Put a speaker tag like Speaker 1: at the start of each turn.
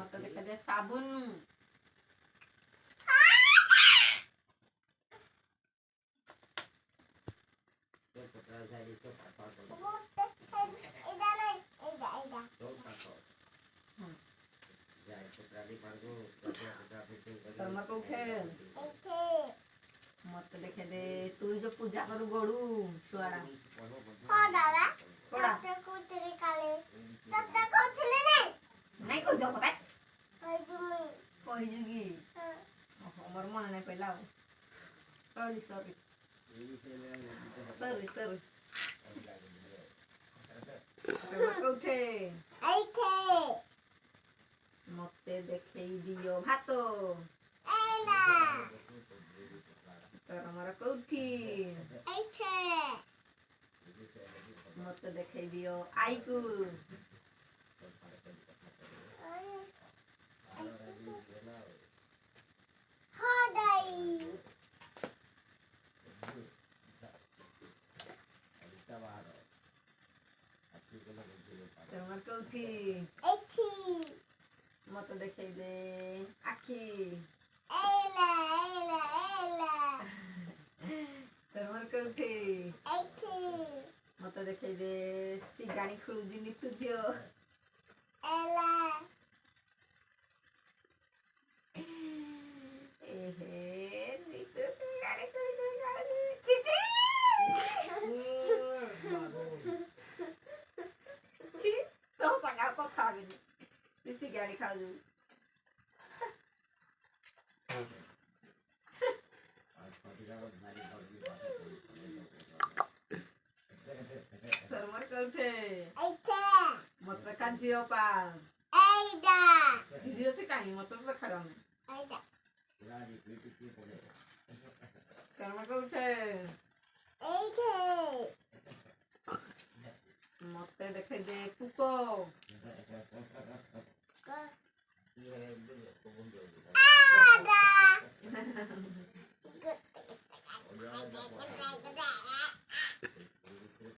Speaker 1: मत देखा दे साबुन उठे मत देखे दे तू जो पूजा करू गोड़ू छुआड़ा नहीं को जो पकाए कहि जुगी हमर मन नहीं पहला सॉरी सॉरी सॉरी सॉरी उठे मते देखई दियो भातो तोर कौठी मते देखई दियो आई को तोर कौठी मत देखई दे आखी तोर कौठी मत देखई दे सिगाणी खुलुजी नितु झियो सिगाणी खाऊ सरमर कौठे मत कांचियो पा वीडियो से काई मत रखा हम सरमर कौठे मत देखे दे कुको